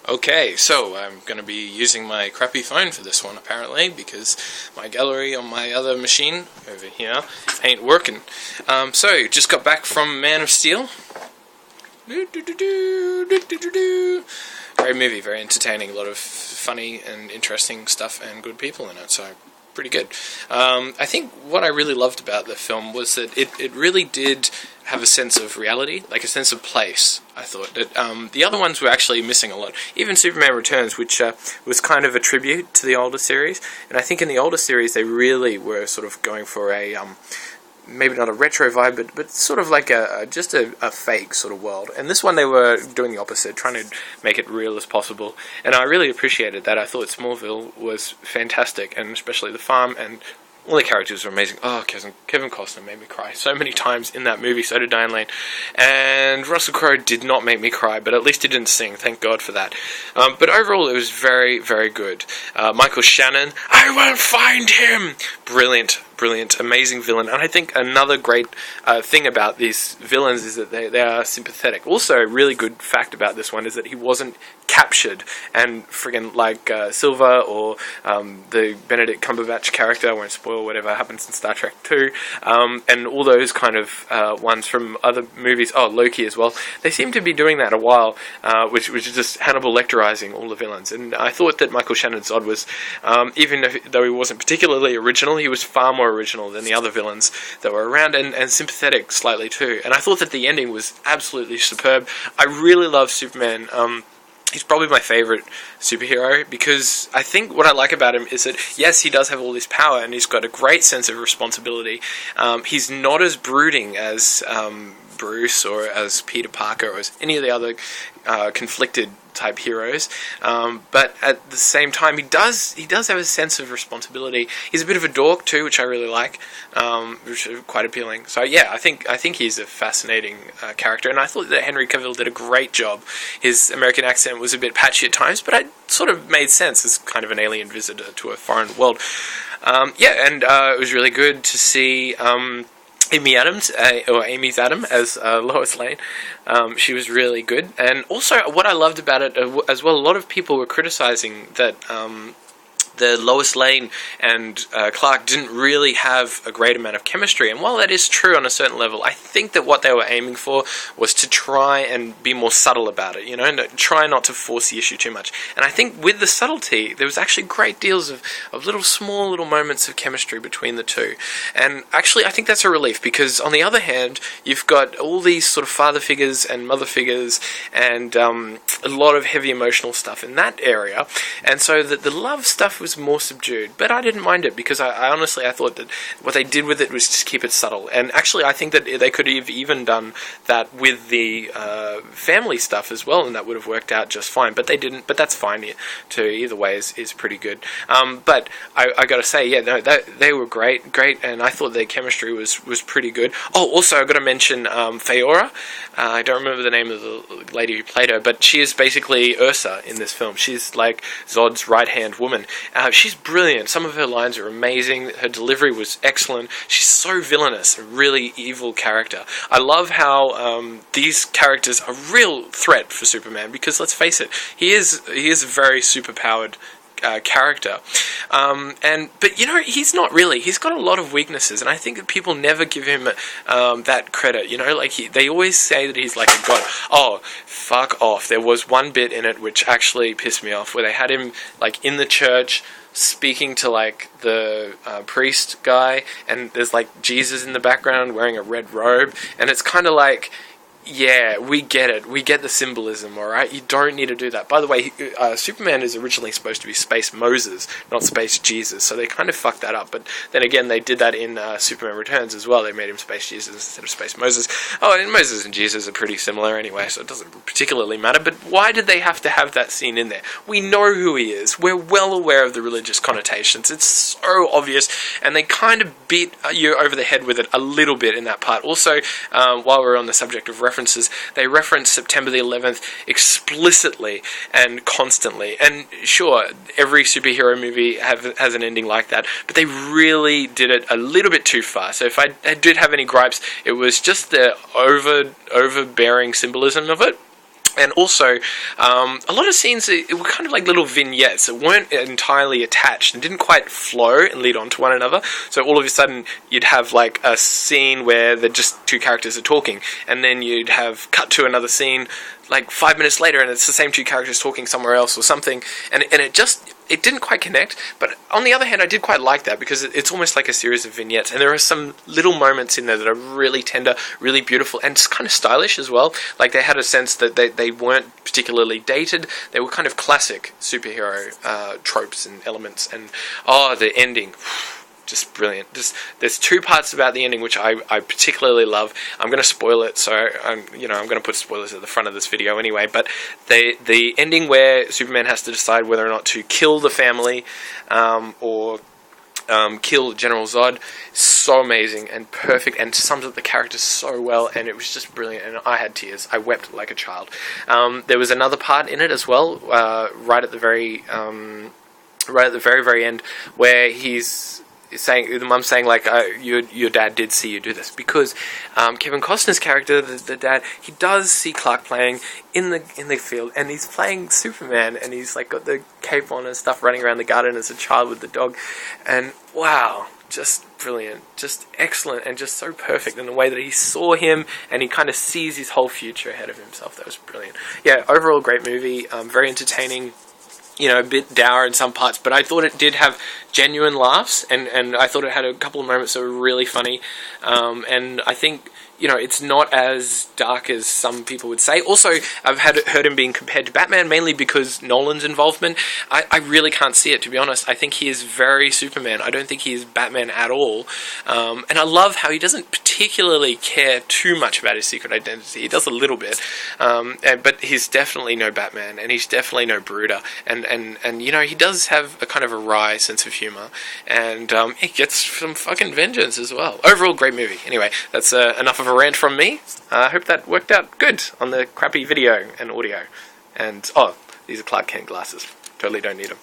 Okay, so I'm going to be using my crappy phone for this one, apparently, because my gallery on my other machine, over here, ain't working. Just got back from Man of Steel. Great movie, very entertaining, a lot of funny and interesting stuff and good people in it, so pretty good. I think what I really loved about the film was that it really did have a sense of reality, like a sense of place. I thought that the other ones were actually missing a lot. Even Superman Returns, which was kind of a tribute to the older series, and I think in the older series they really were sort of going for a maybe not a retro vibe, but sort of like just a fake sort of world. And this one they were doing the opposite, trying to make it real as possible. And I really appreciated that. I thought Smallville was fantastic, and especially the farm, and all the characters were amazing. Oh, Kevin Costner made me cry so many times in that movie, so did Diane Lane. And Russell Crowe did not make me cry, but at least he didn't sing, thank God for that. But overall, it was very, very good. Michael Shannon, I will find him! Brilliant, amazing villain. And I think another great thing about these villains is that they are sympathetic. Also, a really good fact about this one is that he wasn't captured and friggin' like Silver or the Benedict Cumberbatch character, I won't spoil whatever happens in Star Trek 2, and all those kind of ones from other movies, Loki as well. They seem to be doing that a while, which is just Hannibal Lecterizing all the villains. And I thought that Michael Shannon Zod was, even though he wasn't particularly original, he was far more original than the other villains that were around, and sympathetic slightly too. And I thought that the ending was absolutely superb. I really love Superman. He's probably my favourite superhero because I think what I like about him is that, yes, he does have all this power and he's got a great sense of responsibility. He's not as brooding as Bruce or as Peter Parker or as any of the other conflicted type heroes, but at the same time he does have a sense of responsibility. He's a bit of a dork too, which I really like, which is quite appealing. So yeah, I think he's a fascinating character, and I thought that Henry Cavill did a great job. His American accent was a bit patchy at times, but it sort of made sense as kind of an alien visitor to a foreign world. It was really good to see Amy Adams, or Amy's Adam, as Lois Lane. She was really good. And also, what I loved about it as well, a lot of people were criticizing that the Lois Lane and Clark didn't really have a great amount of chemistry. And while that is true on a certain level, I think that what they were aiming for was to try and be more subtle about it, and try not to force the issue too much. And I think with the subtlety, there was actually great deals of small little moments of chemistry between the two. And actually, I think that's a relief, because on the other hand, you've got all these sort of father figures and mother figures and a lot of heavy emotional stuff in that area. And so the love stuff was more subdued, but I didn't mind it, because I honestly thought that what they did with it was just keep it subtle. And actually I think that they could have even done that with the family stuff as well, and that would have worked out just fine, but they didn't. But that's fine too. Either way is pretty good. But I gotta say, they were great, and I thought their chemistry was pretty good. Also I gotta mention Feora. I don't remember the name of the lady who played her, but she is basically Ursa in this film. She's like Zod's right-hand woman. She's brilliant. Some of her lines are amazing. Her delivery was excellent. She's so villainous, a really evil character. I love how these characters are a real threat for Superman, because let's face it, he is a very superpowered character, but he's not really. He's got a lot of weaknesses, and I think that people never give him that credit. They always say that he's like a god. Oh, fuck off! There was one bit in it which actually pissed me off, where they had him like in the church speaking to like the priest guy, and there's like Jesus in the background wearing a red robe, and it's kind of like, yeah, we get it. We get the symbolism, alright? You don't need to do that. By the way, Superman is originally supposed to be Space Moses, not Space Jesus, so they kind of fucked that up. But then again, they did that in Superman Returns as well. They made him Space Jesus instead of Space Moses. And Moses and Jesus are pretty similar anyway, so it doesn't particularly matter. But why did they have to have that scene in there? We know who he is. We're well aware of the religious connotations. It's so obvious, and they kind of beat you over the head with it a little bit in that part. Also, while we're on the subject of references, they reference September the 11th explicitly and constantly. And sure, every superhero movie has an ending like that, but they really did it a little bit too far. So if I did have any gripes, it was just the overbearing symbolism of it. And also, a lot of scenes, it were kind of like little vignettes that weren't entirely attached and didn't quite flow and lead on to one another. So all of a sudden, you'd have like a scene where the just two characters are talking, and then you'd have cut to another scene like 5 minutes later, and it's the same two characters talking somewhere else or something, and it didn't quite connect. But on the other hand, I did quite like that, because it's almost like a series of vignettes, and there are some little moments in there that are really tender, really beautiful, and just kind of stylish as well. Like, they had a sense that they weren't particularly dated. They were kind of classic superhero tropes and elements. And the ending, just brilliant. There's two parts about the ending which I particularly love. I'm going to spoil it, so I'm going to put spoilers at the front of this video anyway. But the ending where Superman has to decide whether or not to kill the family or kill General Zod, so amazing and perfect, and sums up the characters so well, and it was just brilliant, and I had tears. I wept like a child. There was another part in it as well, right at the very very end, where the mum's saying like, your dad did see you do this, because Kevin Costner's character, the dad, he does see Clark playing in the field, and he's playing Superman, and he's like got the cape on and stuff, running around the garden as a child with the dog, and wow, just brilliant, just excellent, and just so perfect in the way that he saw him, and he kind of sees his whole future ahead of himself. That was brilliant. Yeah, overall great movie, very entertaining. A bit dour in some parts, but I thought it did have genuine laughs, and I thought it had a couple of moments that were really funny, and I think, it's not as dark as some people would say. Also, I've heard him being compared to Batman, mainly because Nolan's involvement. I really can't see it, to be honest. I think he is very Superman. I don't think he is Batman at all, and I love how he doesn't particularly care too much about his secret identity. He does a little bit, but he's definitely no Batman, and he's definitely no brooder, and he does have a kind of a wry sense of humor, and he gets some fucking vengeance as well. Overall, great movie. Anyway, that's enough of a rant from me. I hope that worked out good on the crappy video and audio. And, these are Clark Kent glasses. Totally don't need them.